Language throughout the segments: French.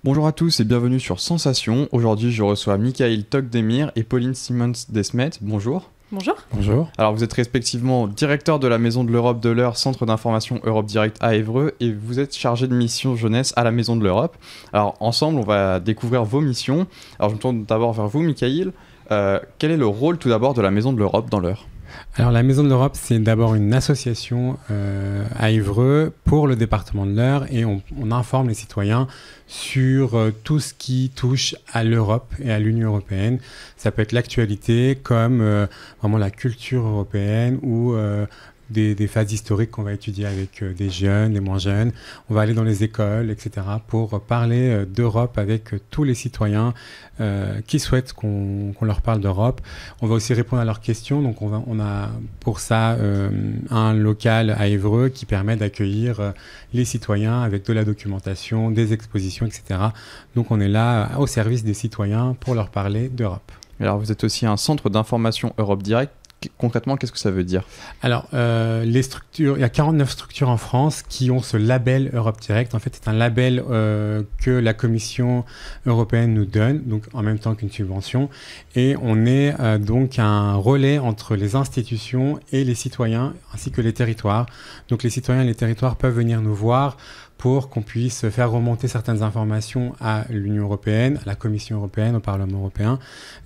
Bonjour à tous et bienvenue sur Sensation. Aujourd'hui, je reçois Michael Tokdemir et Pauline Simons-Desmet. Bonjour. Bonjour. Bonjour. Alors, vous êtes respectivement directeur de la Maison de l'Europe de l'Eure, centre d'information Europe Direct à Évreux, et vous êtes chargé de mission jeunesse à la Maison de l'Europe. Alors, ensemble, on va découvrir vos missions. Alors, je me tourne d'abord vers vous, Michael. Quel est le rôle tout d'abord de la Maison de l'Europe dans l'Eure ? Alors la Maison de l'Europe, c'est d'abord une association à Évreux pour le département de l'Eure et on informe les citoyens sur tout ce qui touche à l'Europe et à l'Union européenne. Ça peut être l'actualité comme vraiment la culture européenne ou des phases historiques qu'on va étudier avec des jeunes, des moins jeunes. On va aller dans les écoles, etc. pour parler d'Europe avec tous les citoyens qui souhaitent qu'on leur parle d'Europe. On va aussi répondre à leurs questions. Donc on a pour ça un local à Évreux qui permet d'accueillir les citoyens avec de la documentation, des expositions, etc. Donc on est là au service des citoyens pour leur parler d'Europe. Alors vous êtes aussi un centre d'information Europe Direct. Concrètement, qu'est-ce que ça veut dire ? Alors, les structures, il y a 49 structures en France qui ont ce label Europe Direct. En fait, c'est un label que la Commission européenne nous donne, donc en même temps qu'une subvention. Et on est donc un relais entre les institutions et les citoyens, ainsi que les territoires. Donc, les citoyens et les territoires peuvent venir nous voir pour qu'on puisse faire remonter certaines informations à l'Union européenne, à la Commission européenne, au Parlement européen.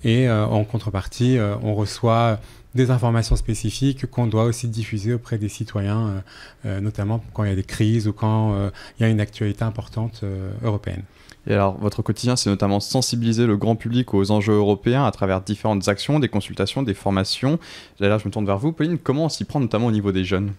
Et en contrepartie, on reçoit des informations spécifiques qu'on doit aussi diffuser auprès des citoyens, notamment quand il y a des crises ou quand il y a une actualité importante européenne. Et alors, votre quotidien, c'est notamment sensibiliser le grand public aux enjeux européens à travers différentes actions, des consultations, des formations. Et là, je me tourne vers vous, Pauline. Comment on s'y prend, notamment au niveau des jeunes ?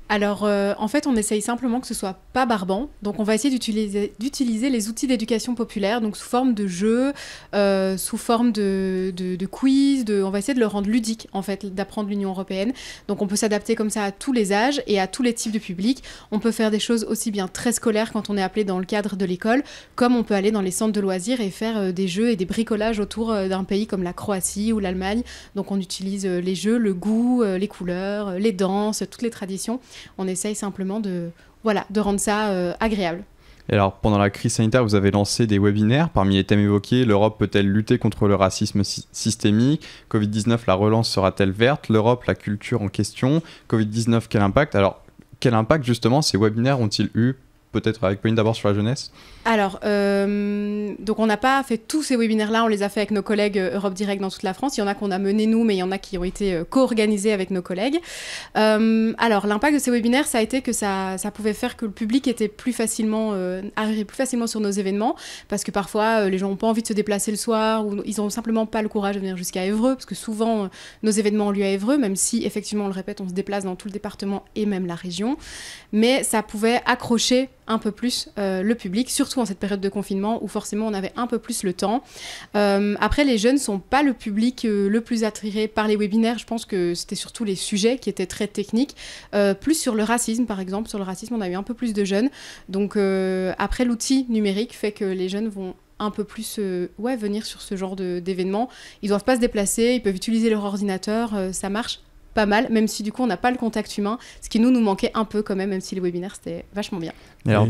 Alors, en fait, on essaye simplement que ce soit pas barbant. Donc, on va essayer d'utiliser les outils d'éducation populaire, donc sous forme de jeux, sous forme de quiz. On va essayer de le rendre ludique, en fait, d'apprendre l'Union européenne. Donc, on peut s'adapter comme ça à tous les âges et à tous les types de publics. On peut faire des choses aussi bien très scolaires quand on est appelé dans le cadre de l'école, comme on peut aller dans les centres de loisirs et faire des jeux et des bricolages autour d'un pays comme la Croatie ou l'Allemagne. Donc, on utilise les jeux, le goût, les couleurs, les danses, toutes les traditions. On essaye simplement de rendre ça agréable. Et alors, pendant la crise sanitaire, vous avez lancé des webinaires. Parmi les thèmes évoqués, l'Europe peut-elle lutter contre le racisme systémique ? Covid-19, la relance sera-t-elle verte ? L'Europe, la culture en question ? Covid-19, quel impact ? Alors, quel impact, justement, ces webinaires ont-ils eu ? Peut-être avec Pauline d'abord sur la jeunesse. Alors, donc on n'a pas fait tous ces webinaires-là, on les a fait avec nos collègues Europe Direct dans toute la France. Il y en a qu'on a menés nous, mais il y en a qui ont été co-organisés avec nos collègues. Alors, l'impact de ces webinaires, ça a été que ça pouvait faire que le public était arrivait plus facilement sur nos événements, parce que parfois, les gens n'ont pas envie de se déplacer le soir, ou ils n'ont simplement pas le courage de venir jusqu'à Évreux, parce que souvent, nos événements ont lieu à Évreux, même si, effectivement, on le répète, on se déplace dans tout le département et même la région. Mais ça pouvait accrocher un peu plus le public, surtout en cette période de confinement où forcément on avait un peu plus le temps. Après, les jeunes ne sont pas le public le plus attiré par les webinaires. Je pense que c'était surtout les sujets qui étaient très techniques. Plus sur le racisme, par exemple. Sur le racisme, on a eu un peu plus de jeunes. Donc après, l'outil numérique fait que les jeunes vont un peu plus venir sur ce genre d'événements. Ils ne doivent pas se déplacer, ils peuvent utiliser leur ordinateur, ça marche pas mal, même si du coup on n'a pas le contact humain, ce qui nous manquait un peu quand même si les webinaires c'était vachement bien. Alors,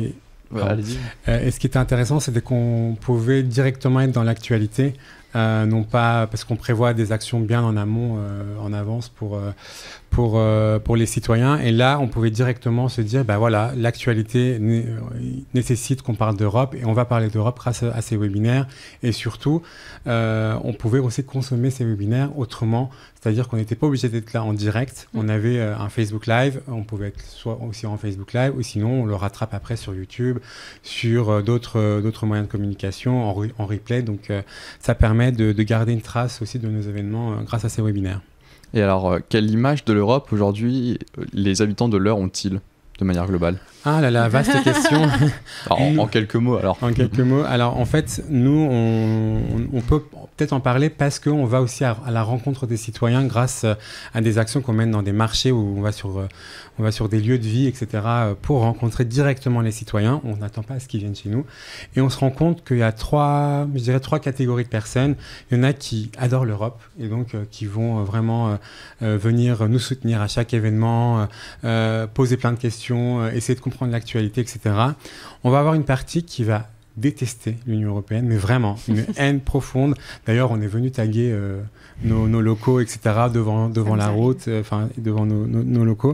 allez-y. Et ce qui était intéressant, c'était qu'on pouvait directement être dans l'actualité, non pas parce qu'on prévoit des actions bien en amont, en avance pour les citoyens. Et là, on pouvait directement se dire, l'actualité nécessite qu'on parle d'Europe et on va parler d'Europe grâce à ces webinaires. Et surtout, on pouvait aussi consommer ces webinaires autrement, c'est-à-dire qu'on n'était pas obligé d'être là en direct. On avait un Facebook Live, on pouvait être soit aussi en Facebook Live ou sinon on le rattrape après sur YouTube, sur d'autres moyens de communication, en replay. Donc, ça permet de garder une trace aussi de nos événements grâce à ces webinaires. Et alors, quelle image de l'Europe aujourd'hui les habitants de l'Eure ont-ils de manière globale ? Ah là là, vaste question. En quelques mots alors. En quelques mots. Alors en fait, nous, on peut peut-être en parler parce qu'on va aussi à la rencontre des citoyens grâce à des actions qu'on mène dans des marchés où on va sur des lieux de vie, etc. pour rencontrer directement les citoyens. On n'attend pas à ce qu'ils viennent chez nous. Et on se rend compte qu'il y a trois catégories de personnes. Il y en a qui adorent l'Europe et donc qui vont vraiment venir nous soutenir à chaque événement, poser plein de questions, essayer de comprendre l'actualité, etc. On va avoir une partie qui va détester l'Union européenne, mais vraiment, une haine profonde. D'ailleurs, on est venu taguer nos locaux, etc., devant la route, devant nos locaux.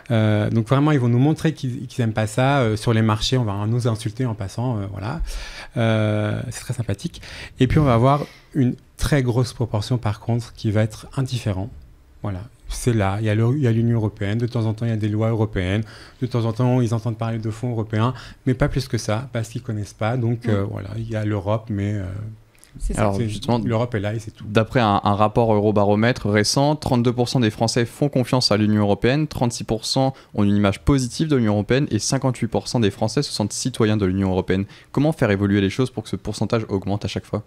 Donc vraiment, ils vont nous montrer qu'ils n'aiment pas ça. Sur les marchés, on va nous insulter en passant. Voilà. C'est très sympathique. Et puis, on va avoir une très grosse proportion, par contre, qui va être indifférent. Voilà. C'est là, il y a l'Union européenne, de temps en temps il y a des lois européennes, de temps en temps ils entendent parler de fonds européens, mais pas plus que ça, parce qu'ils ne connaissent pas. Donc voilà, il y a l'Europe, mais alors, justement, l'Europe est là et c'est tout. D'après un rapport Eurobaromètre récent, 32% des Français font confiance à l'Union européenne, 36% ont une image positive de l'Union européenne et 58% des Français se sentent citoyens de l'Union européenne. Comment faire évoluer les choses pour que ce pourcentage augmente à chaque fois ?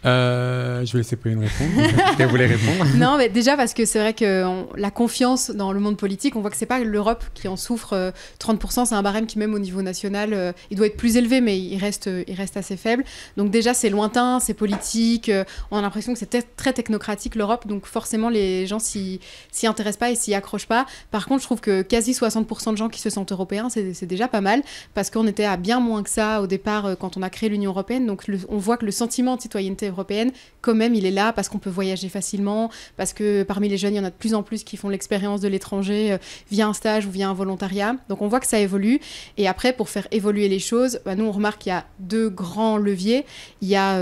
Je vais laisser Pauline répondre. Elle voulait répondre. Non, mais déjà parce que c'est vrai que la confiance dans le monde politique, on voit que c'est pas l'Europe qui en souffre. 30%, c'est un barème qui même au niveau national, il doit être plus élevé, mais il reste assez faible. Donc déjà, c'est lointain, c'est politique. On a l'impression que c'est très technocratique l'Europe, donc forcément les gens s'y intéressent pas et s'y accrochent pas. Par contre, je trouve que quasi 60% de gens qui se sentent européens, c'est déjà pas mal, parce qu'on était à bien moins que ça au départ quand on a créé l'Union européenne. Donc on voit que le sentiment de citoyenneté européenne, quand même, il est là parce qu'on peut voyager facilement, parce que parmi les jeunes, il y en a de plus en plus qui font l'expérience de l'étranger via un stage ou via un volontariat. Donc on voit que ça évolue. Et après, pour faire évoluer les choses, nous, on remarque qu'il y a deux grands leviers. Il y a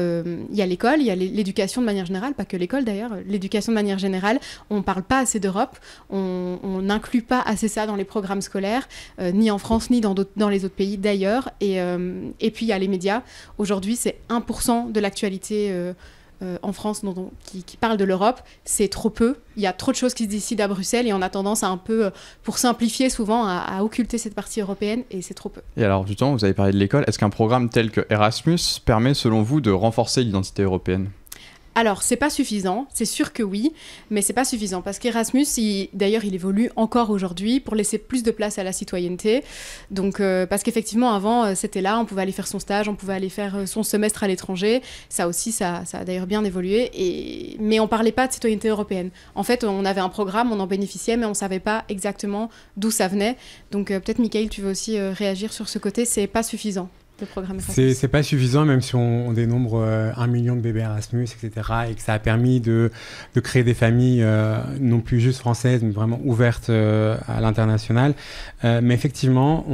l'école, il y a l'éducation de manière générale, pas que l'école d'ailleurs, l'éducation de manière générale. On ne parle pas assez d'Europe, on n'inclut pas assez ça dans les programmes scolaires, ni en France, ni dans les autres pays d'ailleurs. Et puis, il y a les médias. Aujourd'hui, c'est 1% de l'actualité en France qui parle de l'Europe. C'est trop peu. Il y a trop de choses qui se décident à Bruxelles et on a tendance à un peu, pour simplifier souvent, à occulter cette partie européenne et c'est trop peu. Et alors justement, vous avez parlé de l'école. Est-ce qu'un programme tel que Erasmus permet selon vous de renforcer l'identité européenne ? Alors, c'est pas suffisant, c'est sûr que oui, mais c'est pas suffisant parce qu'Erasmus, d'ailleurs, il évolue encore aujourd'hui pour laisser plus de place à la citoyenneté. Donc, parce qu'effectivement, avant, c'était là, on pouvait aller faire son stage, on pouvait aller faire son semestre à l'étranger. Ça aussi, ça a d'ailleurs bien évolué. Mais on parlait pas de citoyenneté européenne. En fait, on avait un programme, on en bénéficiait, mais on savait pas exactement d'où ça venait. Donc, peut-être, Michael, tu veux aussi réagir sur ce côté, c'est pas suffisant. C'est pas suffisant, même si on dénombre 1 million de bébés Erasmus, etc., et que ça a permis de créer des familles non plus juste françaises, mais vraiment ouvertes à l'international. Mais effectivement,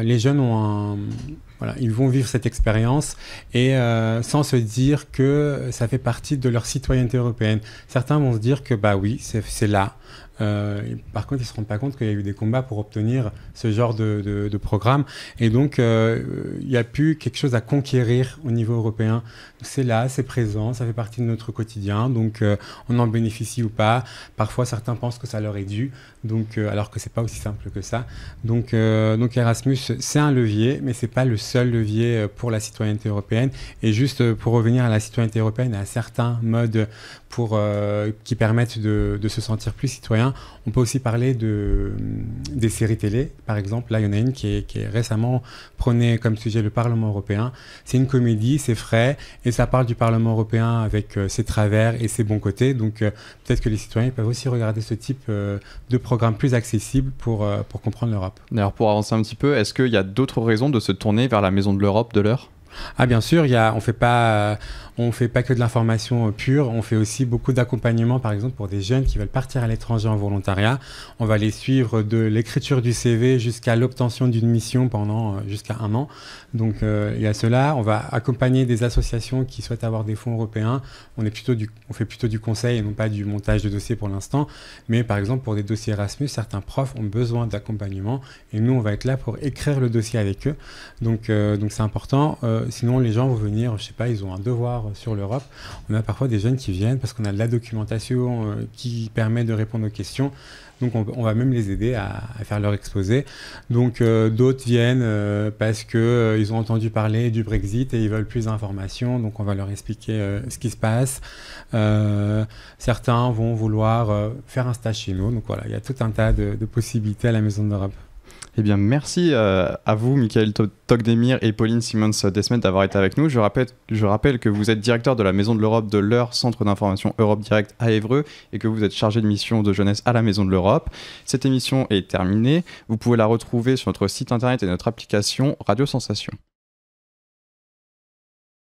les jeunes voilà, ils vont vivre cette expérience et sans se dire que ça fait partie de leur citoyenneté européenne. Certains vont se dire que bah oui, c'est là. Par contre, ils ne se rendent pas compte qu'il y a eu des combats pour obtenir ce genre de programme. Et donc, il n'y a plus quelque chose à conquérir au niveau européen. C'est là, c'est présent, ça fait partie de notre quotidien. Donc, on en bénéficie ou pas. Parfois, certains pensent que ça leur est dû, donc, alors que ce n'est pas aussi simple que ça. Donc Erasmus, c'est un levier, mais ce n'est pas le seul levier pour la citoyenneté européenne. Et juste pour revenir à la citoyenneté européenne, à certains modes qui permettent de se sentir plus citoyen, on peut aussi parler des séries télé. Par exemple, là, il y en a une qui est récemment prônée comme sujet le Parlement européen. C'est une comédie, c'est frais, et ça parle du Parlement européen avec ses travers et ses bons côtés. Donc, peut-être que les citoyens peuvent aussi regarder ce type de programme plus accessible pour comprendre l'Europe. D'ailleurs, pour avancer un petit peu, est-ce qu'il y a d'autres raisons de se tourner vers la Maison de l'Europe de l'heure ? Ah bien sûr, on fait pas que de l'information pure, on fait aussi beaucoup d'accompagnement, par exemple pour des jeunes qui veulent partir à l'étranger en volontariat. On va les suivre de l'écriture du CV jusqu'à l'obtention d'une mission pendant jusqu'à 1 an. Donc il y a cela. On va accompagner des associations qui souhaitent avoir des fonds européens. On fait plutôt du conseil et non pas du montage de dossiers pour l'instant. Mais par exemple pour des dossiers Erasmus, certains profs ont besoin d'accompagnement et nous on va être là pour écrire le dossier avec eux. Donc c'est important. Sinon, les gens vont venir, je sais pas, ils ont un devoir sur l'Europe. On a parfois des jeunes qui viennent parce qu'on a de la documentation qui permet de répondre aux questions. Donc, on va même les aider à faire leur exposé. Donc, d'autres viennent parce qu'ils ont entendu parler du Brexit et ils veulent plus d'informations. Donc, on va leur expliquer ce qui se passe. Certains vont vouloir faire un stage chez nous. Donc, voilà, il y a tout un tas de possibilités à la Maison de l'Europe. Eh bien, merci à vous, Michael Tokdemir et Pauline Simons-Desmet, d'avoir été avec nous. Je rappelle que vous êtes directeur de la Maison de l'Europe de l'Eure, centre d'information Europe Direct à Évreux, et que vous êtes chargé de mission de jeunesse à la Maison de l'Europe. Cette émission est terminée. Vous pouvez la retrouver sur notre site internet et notre application Radio Sensation.